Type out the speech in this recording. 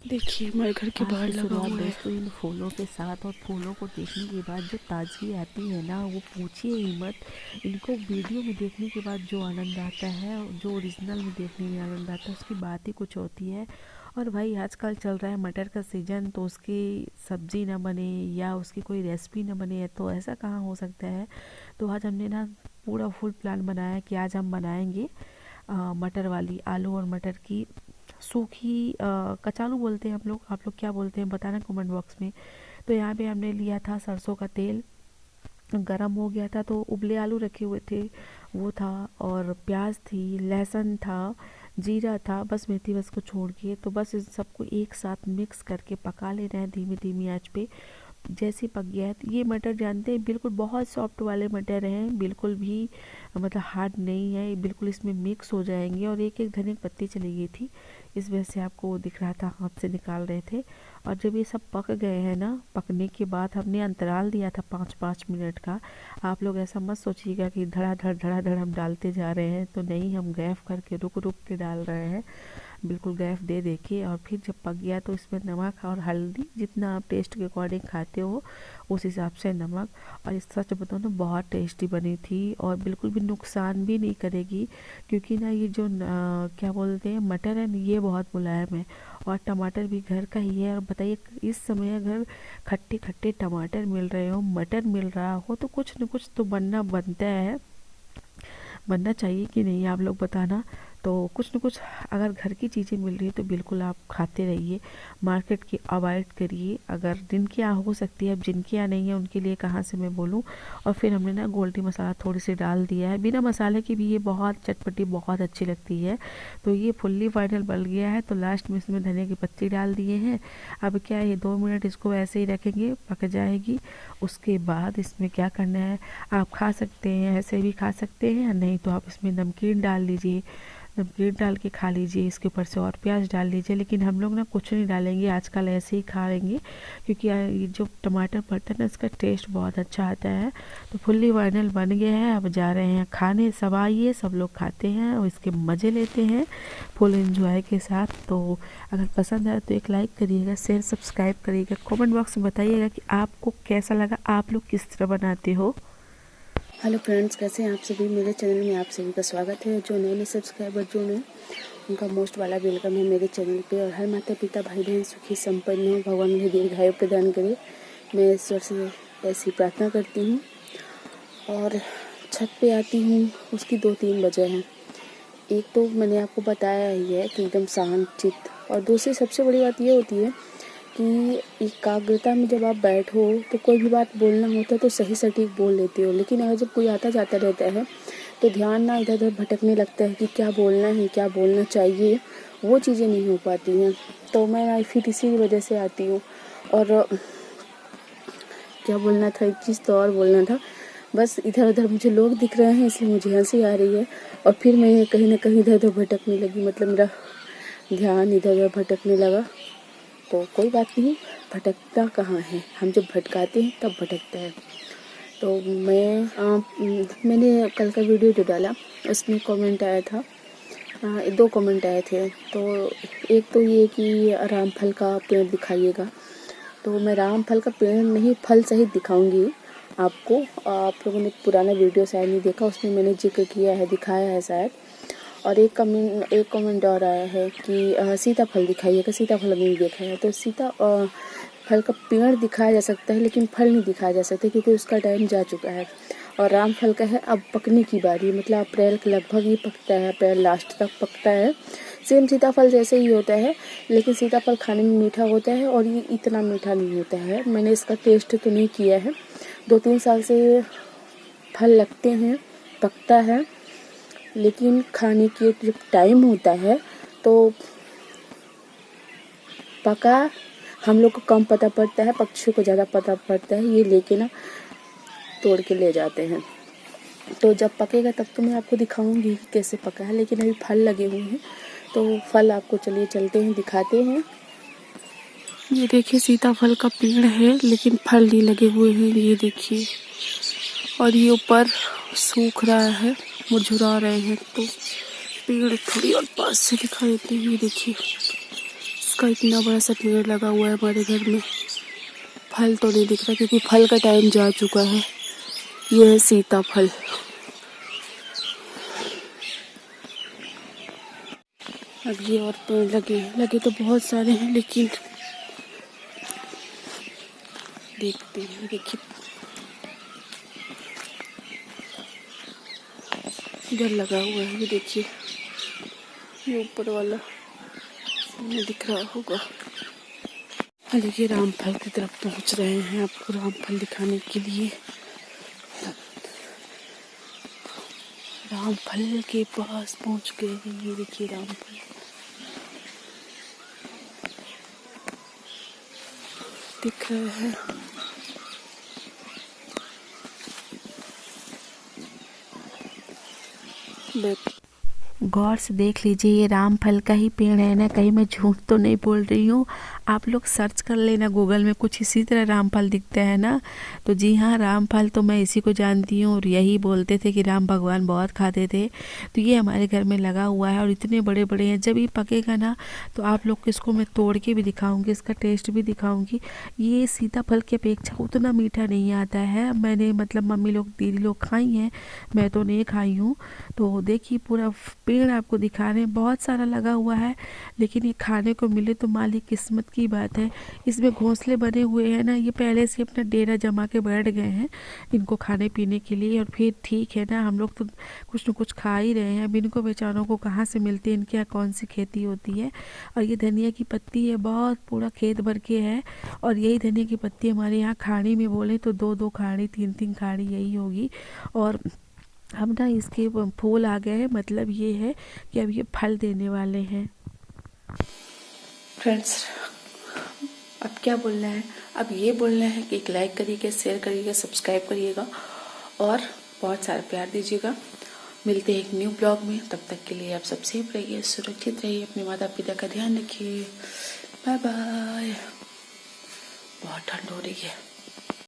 देखिए हमारे घर के आज बाहर की लगा शुरुआत हुआ है। दोस्तों इन फूलों के साथ, और फूलों को देखने के बाद जो ताजगी आती है ना, वो पूछिए ही मत। इनको वीडियो में देखने के बाद जो आनंद आता है, जो ओरिजिनल में देखने में आनंद आता है, उसकी बात ही कुछ होती है। और भाई आजकल चल रहा है मटर का सीजन, तो उसकी सब्जी ना बने या उसकी कोई रेसिपी ना बने तो ऐसा कहाँ हो सकता है। तो आज हमने ना पूरा फुल प्लान बनाया कि आज हम बनाएंगे मटर वाली, आलू और मटर की सूखी कचालू बोलते हैं हम लोग, आप लोग क्या बोलते हैं बताना कमेंट बॉक्स में। तो यहाँ पे हमने लिया था सरसों का तेल, गरम हो गया था तो उबले आलू रखे हुए थे वो था, और प्याज थी, लहसुन था, जीरा था, बस मेथी बस को छोड़ के। तो बस इस सबको एक साथ मिक्स करके पका लेना है धीमी धीमी आंच पे। जैसे पक गया है तो ये मटर जानते हैं बिल्कुल बहुत सॉफ्ट वाले मटर हैं, बिल्कुल भी मतलब हार्ड नहीं है, बिल्कुल इसमें मिक्स हो जाएंगे। और एक एक धनिया की पत्ती चली गई थी, इस वजह से आपको वो दिख रहा था, हाथ से निकाल रहे थे। और जब ये सब पक गए हैं ना, पकने के बाद हमने अंतराल दिया था 5-5 मिनट का। आप लोग ऐसा मत सोचिएगा कि धड़ाधड़ हम डालते जा रहे हैं, तो नहीं, हम गैफ करके रुक रुक के डाल रहे हैं, बिल्कुल गैफ दे देखिए। और फिर जब पक गया तो इसमें नमक और हल्दी जितना आप टेस्ट के अकॉर्डिंग खाते हो उस हिसाब से नमक। और इस सच बताऊँ तो बहुत टेस्टी बनी थी और बिल्कुल भी नुकसान भी नहीं करेगी, क्योंकि ना ये जो क्या बोलते हैं मटर है ना, ये बहुत मुलायम है। और टमाटर भी घर का ही है। और बताइए इस समय अगर खट्टे खट्टे टमाटर मिल रहे हो, मटर मिल रहा हो, तो कुछ न कुछ तो बनता है, बनना चाहिए कि नहीं, आप लोग बताना। तो कुछ न कुछ अगर घर की चीज़ें मिल रही है तो बिल्कुल आप खाते रहिए, मार्केट की अवॉइड करिए। अगर जिनके यहाँ हो सकती है, अब जिनके यहाँ नहीं है उनके लिए कहाँ से मैं बोलूँ। और फिर हमने ना गोल्डी मसाला थोड़ी सी डाल दिया है, बिना मसाले की भी ये बहुत चटपटी बहुत अच्छी लगती है। तो ये फुल्ली फाइनल बन गया है, तो लास्ट में इसमें धनिया की पत्ती डाल दिए हैं। अब क्या है, ये 2 मिनट इसको ऐसे ही रखेंगे, पक जाएगी। उसके बाद इसमें क्या करना है, आप खा सकते हैं, ऐसे भी खा सकते हैं, नहीं तो आप इसमें नमकीन डाल लीजिए, नमकीन डाल के खा लीजिए, इसके ऊपर से और प्याज डाल लीजिए। लेकिन हम लोग ना कुछ नहीं डालेंगे आजकल, ऐसे ही खा लेंगे, क्योंकि ये जो टमाटर पड़ता है ना, इसका टेस्ट बहुत अच्छा आता है। तो फुल्ली फाइनल बन गया है, अब जा रहे हैं खाने। सब आइए, सब लोग खाते हैं और इसके मज़े लेते हैं फुल एंजॉय के साथ। तो अगर पसंद आए तो एक लाइक करिएगा, शेयर सब्सक्राइब करिएगा, कमेंट बॉक्स में बताइएगा कि आपको कैसा लगा, आप लोग किस तरह बनाते हो। हेलो फ्रेंड्स, कैसे हैं आप सभी। मेरे चैनल में आप सभी का स्वागत है। जो नए नए सब्सक्राइबर जो हैं उनका मोस्ट वाला वेलकम है मेरे चैनल पे। और हर माता पिता भाई बहन सुखी संपन्न हो, भगवान मुझे दीर्घायु प्रदान करे, मैं ईश्वर से ऐसी प्रार्थना करती हूँ। और छत पे आती हूँ, उसकी 2-3 वजह हैं। एक तो मैंने आपको बताया ही है कि एकदम शांत चित्त, और दूसरी सबसे बड़ी बात ये होती है कि एकाग्रता में जब आप बैठो तो कोई भी बात बोलना होता है तो सही सटीक बोल लेते हो। लेकिन अगर जब कोई आता जाता रहता है तो ध्यान ना इधर उधर भटकने लगता है कि क्या बोलना है, क्या बोलना चाहिए, वो चीज़ें नहीं हो पाती हैं। तो मैं फिर इसी वजह से आती हूँ। और क्या बोलना था, एक चीज़ तो और बोलना था, बस इधर उधर मुझे लोग दिख रहे हैं इसलिए मुझे हंसी आ रही है। और फिर मैं कहीं ना कहीं इधर उधर भटकने लगी, मतलब मेरा ध्यान इधर उधर भटकने लगा। तो कोई बात नहीं, भटकता कहाँ है, हम जब भटकाते हैं तब भटकता है। तो मैंने कल का वीडियो जो डाला उसमें कमेंट आया था, 2 कमेंट आए थे। तो एक तो ये कि रामफल का पेड़ दिखाइएगा, तो मैं रामफल का पेड़ नहीं फल सहित दिखाऊंगी आपको। आप लोगों ने पुराना वीडियो शायद नहीं देखा, उसमें मैंने जिक्र किया है, दिखाया है शायद। और एक कमेंट और आया है कि सीताफल दिखाइएगा, सीताफल अभी नहीं देखा है। तो फल का पेड़ दिखाया जा सकता है लेकिन फल नहीं दिखाया जा सकता, क्योंकि उसका टाइम जा चुका है। और रामफल का है अब पकने की बारी, मतलब अप्रैल के लगभग ही पकता है, अप्रैल लास्ट तक पकता है। सेम सीताफल जैसे ही होता है, लेकिन सीताफल खाने में मीठा होता है और ये इतना मीठा नहीं होता है। मैंने इसका टेस्ट तो नहीं किया है, 2-3 साल से फल लगते हैं, पकता है, लेकिन खाने के जब टाइम होता है तो पका हम लोग को कम पता पड़ता है, पक्षियों को ज़्यादा पता पड़ता है, ये लेके ना तोड़ के ले जाते हैं। तो जब पकेगा तब तो मैं आपको दिखाऊंगी कैसे पका है, लेकिन अभी फल लगे हुए हैं तो फल आपको चलिए चलते हैं दिखाते हैं। ये देखिए सीताफल का पेड़ है लेकिन फल नहीं लगे हुए हैं, ये देखिए। और ये ऊपर सूख रहा है, मुरझुरा रहे हैं। तो पेड़ थोड़ी और पास से दिखाई देते हैं, ये देखिए का इतना बड़ा सा पेड़ लगा हुआ है हमारे घर में। फल तो नहीं दिख रहा क्योंकि फल का टाइम जा चुका है। ये है सीताफल। अब ये और पेड़ लगे तो बहुत सारे हैं, लेकिन देखते हैं। देखिए इधर लगा हुआ है, ये देखिए, ये ऊपर वाला नहीं दिख रहा होगा। देखिए रामफल की तरफ पहुंच रहे हैं, आपको रामफल दिखाने के लिए। रामफल के पास पहुंच गए हैं। ये देखिए रामफल दिख रहा है। गौर से देख लीजिए, ये रामफल का ही पेड़ है ना, कहीं मैं झूठ तो नहीं बोल रही हूँ। आप लोग सर्च कर लेना गूगल में, कुछ इसी तरह रामफल दिखता है ना। तो जी हाँ, रामफल तो मैं इसी को जानती हूँ और यही बोलते थे कि राम भगवान बहुत खाते थे। तो ये हमारे घर में लगा हुआ है और इतने बड़े बड़े हैं। जब ये पकेगा ना तो आप लोग को इसको मैं तोड़ के भी दिखाऊंगी, इसका टेस्ट भी दिखाऊंगी। ये सीताफल की अपेक्षा उतना मीठा नहीं आता है। मैंने मतलब मम्मी लोग दीदी लोग खाई हैं, मैं तो नहीं खाई हूँ। तो देखिए पूरा पेड़ आपको दिखा रहे हैं, बहुत सारा लगा हुआ है, लेकिन ये खाने को मिले तो मालिक किस्मत की बात है। इसमें घोंसले बने हुए हैं ना, ये पहले से अपना डेरा जमा के बैठ गए हैं इनको खाने पीने के लिए। और फिर ठीक है ना, हम लोग तो कुछ न कुछ खा ही रहे हैं। अब इनको बेचारों को कहाँ से मिलती है, इनके यहाँ कौन सी खेती होती है। और ये धनिया की पत्ती है, बहुत पूरा खेत भर के है। और यही धनिया की पत्ती हमारे यहाँ खाड़ी में बोले तो 2-2 खाड़ी 3-3 खाड़ी यही होगी। और अब ना इसके फूल आ गए हैं, मतलब ये है कि अब ये फल देने वाले हैं। फ्रेंड्स अब क्या बोलना है, अब ये बोलना है कि एक लाइक करिएगा, शेयर करिएगा, सब्सक्राइब करिएगा और बहुत सारा प्यार दीजिएगा। मिलते हैं एक न्यू ब्लॉग में, तब तक के लिए आप सब सेफ रहिए, सुरक्षित रहिए, अपने माता पिता का ध्यान रखिए। Bye bye. बहुत ठंड हो रही है।